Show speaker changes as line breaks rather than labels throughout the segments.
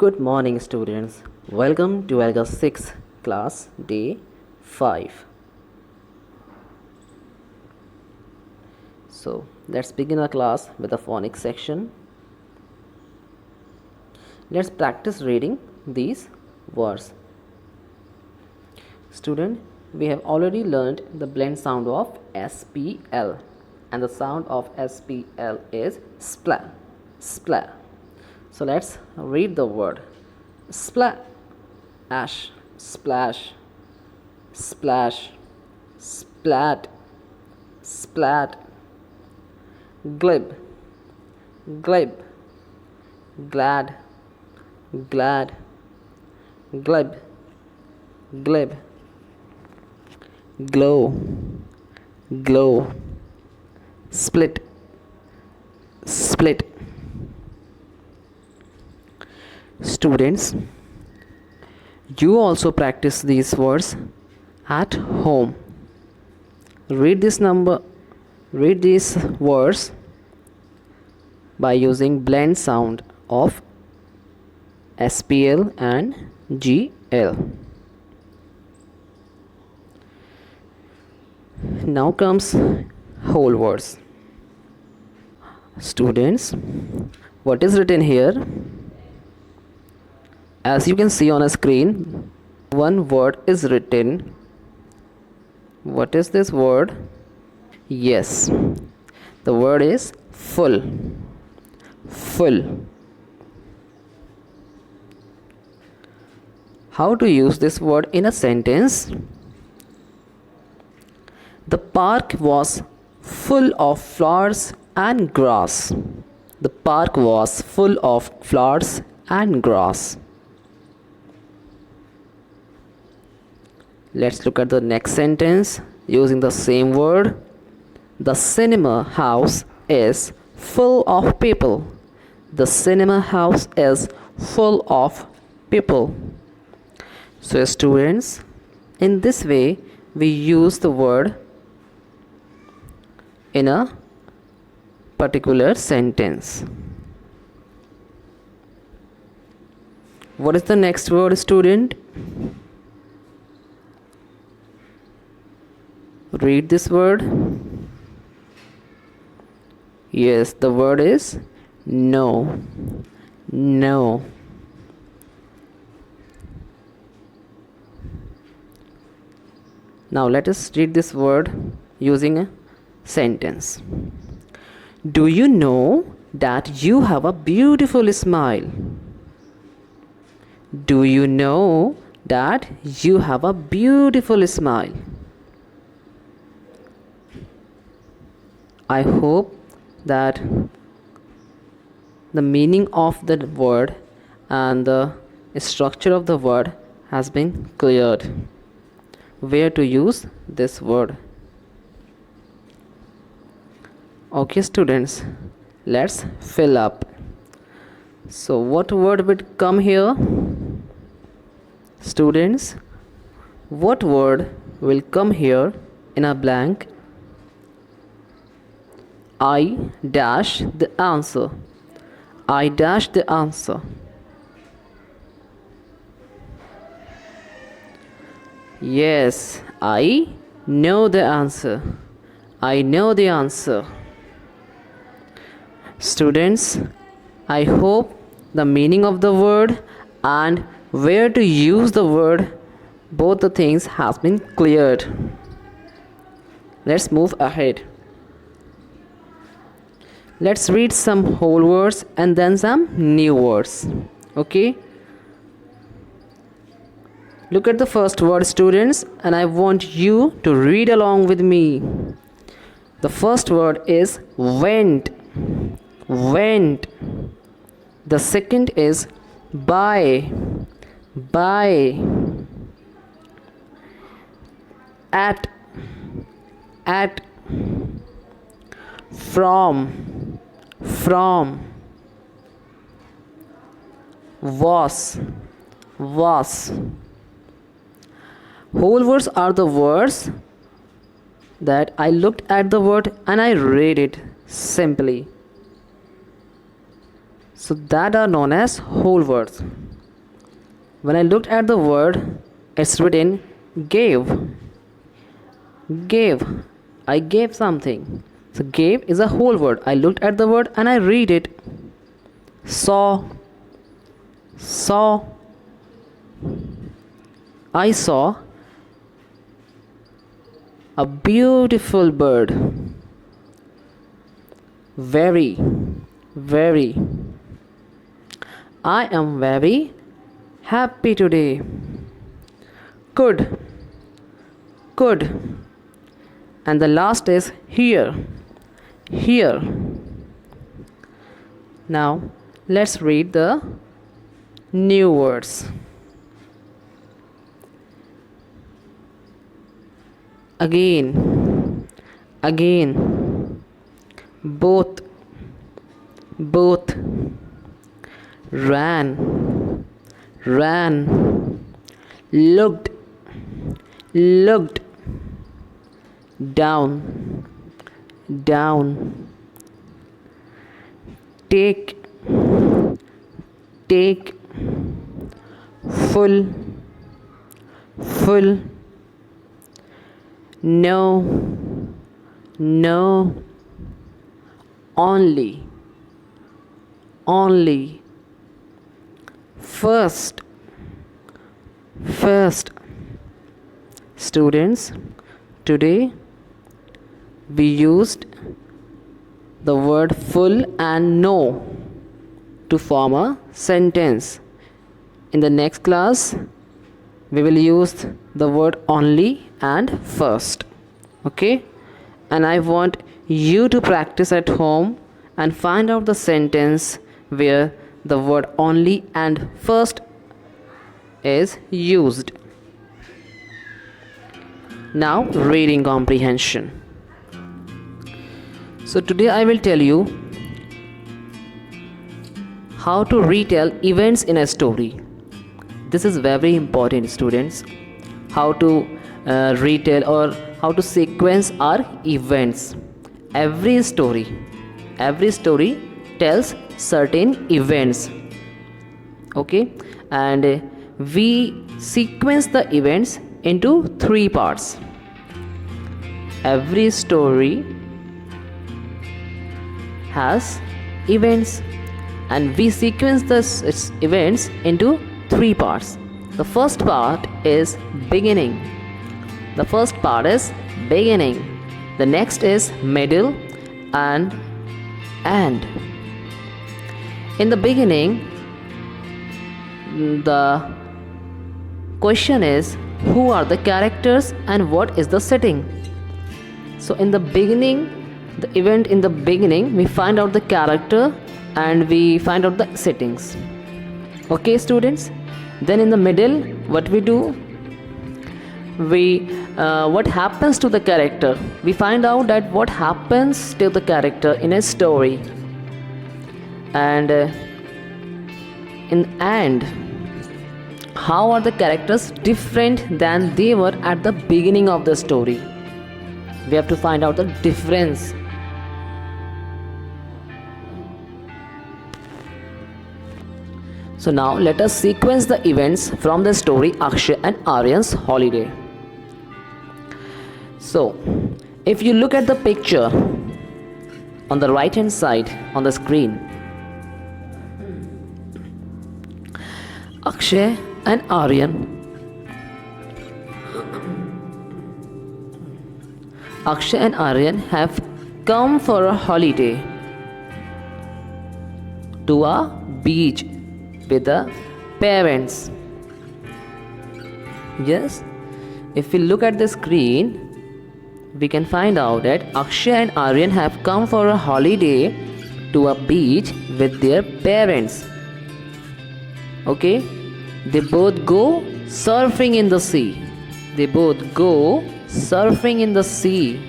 Good morning, students. Welcome to ELGA-6 class day 5. So let's begin our class with the phonics section. Let's practice reading these words. Student, we have already learned the blend sound of SPL, and the sound of SPL is splat, splat. So let's read the word splat, ash, splash, splash, splat, splat, glib, glib, glad, glad, glib, glib, glow, glow, split, split. Students, you also practice these words at home. Read these words by using blend sound of SPL and GL. Now comes whole words. Students, what is written here? As you can see on a screen, one word is written. What is this word? Yes, the word is full. Full. How to use this word in a sentence? The park was full of flowers and grass. The park was full of flowers and grass. Let's look at the next sentence using the same word. The cinema house is full of people. The cinema house is full of people. So students, in this way we use the word in a particular sentence. What is the next word, student? Read this word. Yes, the word is no. No. Now let us read this word using a sentence. Do you know that you have a beautiful smile? Do you know that you have a beautiful smile? I hope that the meaning of the word and the structure of the word has been cleared. Where to use this word? Okay, students, let's fill up. So what word would come here? Students, what word will come here in a blank? I dash the answer. I dash the answer. Yes, I know the answer. I know the answer. Students, I hope the meaning of the word and where to use the word, both the things has been cleared. Let's move ahead. Let's read some whole words and then some new words. Okay? Look at the first word, students, and I want you to read along with me. The first word is went. Went. The second is by. By. At. At. From. From. Was. Was. Whole words are the words that I looked at the word and I read it simply. So that are known as whole words. When I looked at the word, it's written gave. Gave. I gave something. So gave is a whole word. I looked at the word and I read it. Saw. Saw. I saw a beautiful bird. Very. Very. I am very happy today. Could. Could. And the last is here. Here. Now let's read the new words. Again. Again. Both. Both. Ran. Ran. Looked. Looked. Down. Down. Take. Take. Full. Full. No. No. Only. Only. First. First. Students, today we used the word full and no to form a sentence. In the next class, we will use the word only and first. Okay? And I want you to practice at home and find out the sentence where the word only and first is used. Now, reading comprehension. So today I will tell you how to retell events in a story. This is very important, students. How to retell or how to sequence our events. Every story tells certain events. Okay, and we sequence the events into 3 parts. Every story has events and we sequence its events into 3 parts. The first part is beginning. The first part is beginning. The next is middle and end. In the beginning, the question is who are the characters and what is the setting. So in the beginning, the event in the beginning, we find out the character and we find out the settings. Okay, students? Then in the middle, what we do? What happens to the character? We find out that what happens to the character in a story. And in the end, how are the characters different than they were at the beginning of the story? We have to find out the difference. So now let us sequence the events from the story Akshay and Aryan's holiday. So if you look at the picture on the right hand side on the screen, Akshay and Aryan have come for a holiday to a beach with the parents. Yes, if we look at the screen, we can find out that Akshay and Aryan have come for a holiday to a beach with their parents. Okay, they both go surfing in the sea. They both go surfing in the sea.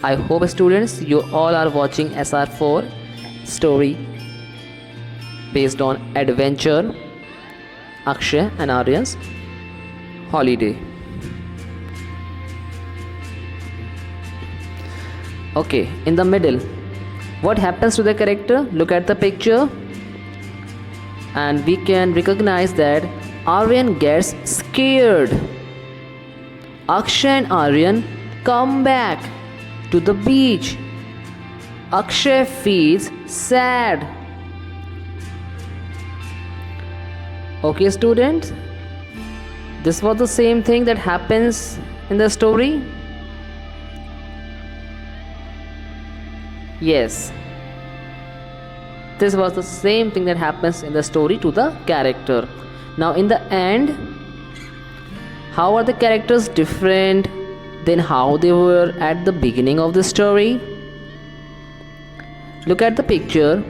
I hope, students, you all are watching SR4 story based on adventure Akshay and Aryan's holiday. Okay, in the middle, what happens to the character? Look at the picture. and we can recognize that Aryan gets scared. Akshay and Aryan come back to the beach. Akshay feels sad. Okay, students, this was the same thing that happens in the story. Yes, this was the same thing that happens in the story to the character. Now in the end, how are the characters different than how they were at the beginning of the story? Look at the picture.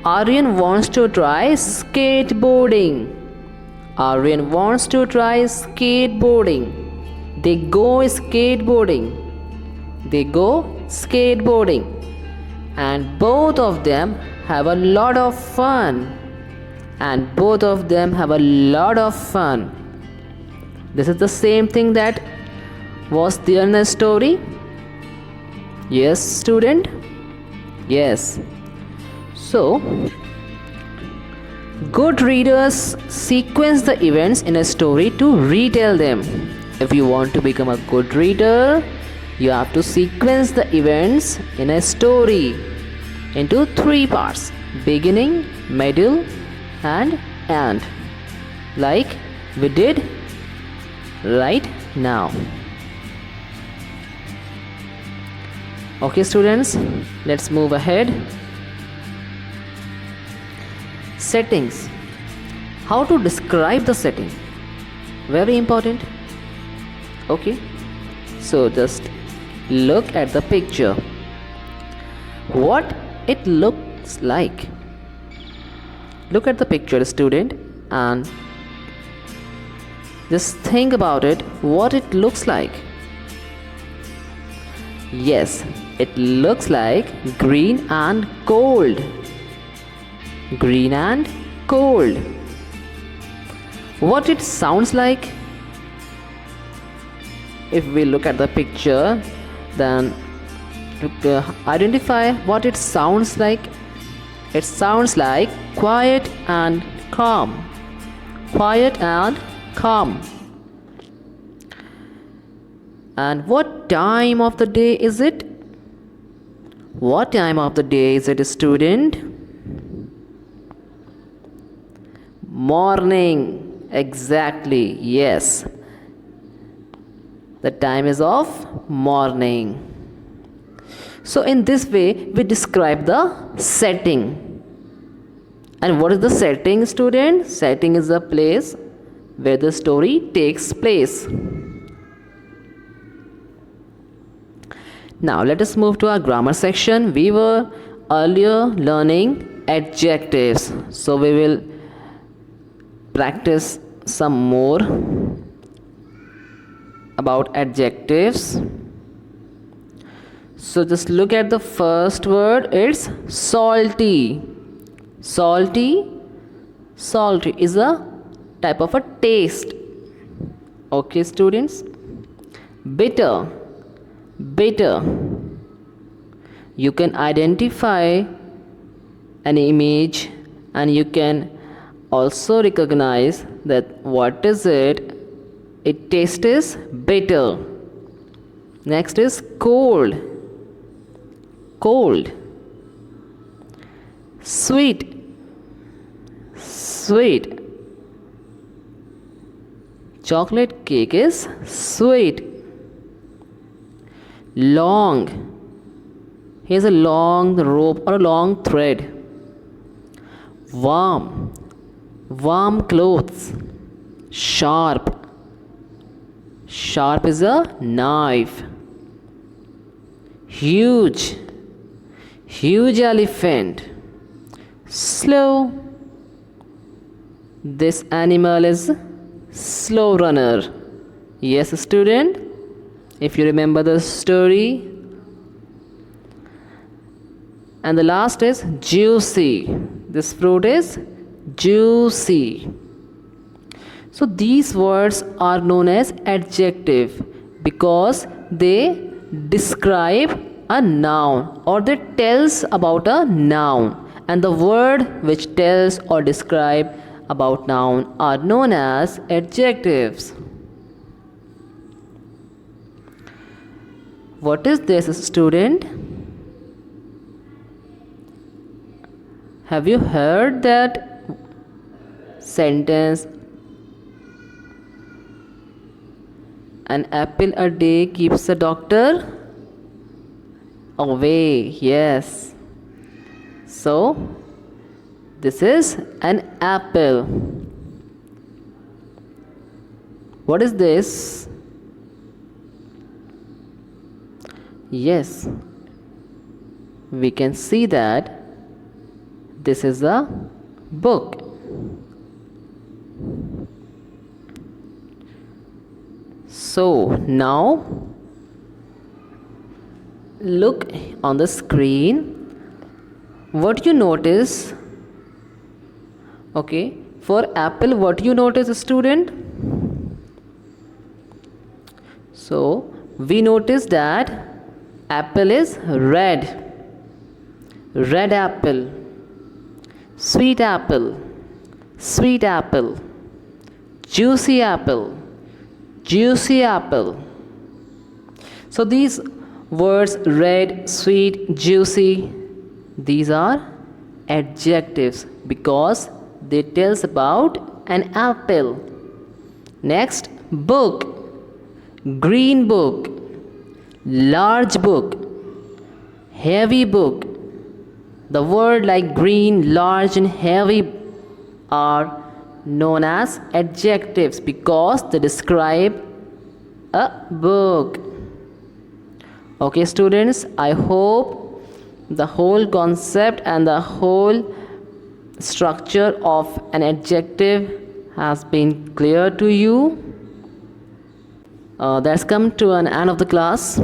Aryan wants to try skateboarding. Aryan wants to try skateboarding. They go skateboarding. They go skateboarding. And both of them have a lot of fun. And both of them have a lot of fun. This is the same thing that was there in the story. Yes, student? Yes. So, good readers sequence the events in a story to retell them. If you want to become a good reader, you have to sequence the events in a story into 3 parts: beginning, middle, and end, like we did right now. Okay, students, let's move ahead. Settings. How to describe the setting? Very important. Okay, so just look at the picture. What it looks like. Look at the picture, student, and just think about it, what it looks like. Yes, it looks like green and cold. Green and cold. What it sounds like? If we look at the picture, then identify what it sounds like. It sounds like quiet and calm. Quiet and calm. And what time of the day is it? What time of the day is it, student? Morning. Exactly. Yes. The time is of morning. So in this way, we describe the setting. And what is the setting, student? Setting is the place where the story takes place. Now let us move to our grammar section. We were earlier learning adjectives. So we will practice some more about adjectives. So just look at the first word. It's salty. Salty. Salty is a type of a taste. Okay, students. Bitter. Bitter. You can identify an image and you can also recognize that what is it. It taste is bitter. Next is cold. Cold. Sweet. Sweet. Chocolate cake is sweet. Long. Here's a long rope or a long thread. Warm. Warm clothes. Sharp. Sharp is a knife. Huge. Huge elephant. Slow. This animal is slow runner. Yes, student, if you remember the story. And the last is juicy. This fruit is juicy. So these words are known as adjective because they describe a noun or they tells about a noun, and the word which tells or describe about noun are known as adjectives. What is this, student? Have you heard that sentence? An apple a day keeps the doctor away. Yes. So, this is an apple. What is this? Yes, we can see that this is a book. So now look on the screen. What you notice? Okay, for apple, what you notice, student? So we notice that apple is red. Red apple. Sweet apple. Sweet apple. Juicy apple. Juicy apple. So these words red, sweet, juicy, these are adjectives because they tells about an apple. Next, book. Green book. Large book. Heavy book. The word like green, large and heavy are known as adjectives because they describe a book. Okay, students, I hope the whole concept and the whole structure of an adjective has been clear to you. That's come to an end of the class.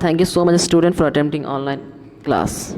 Thank you so much, student, for attempting online class.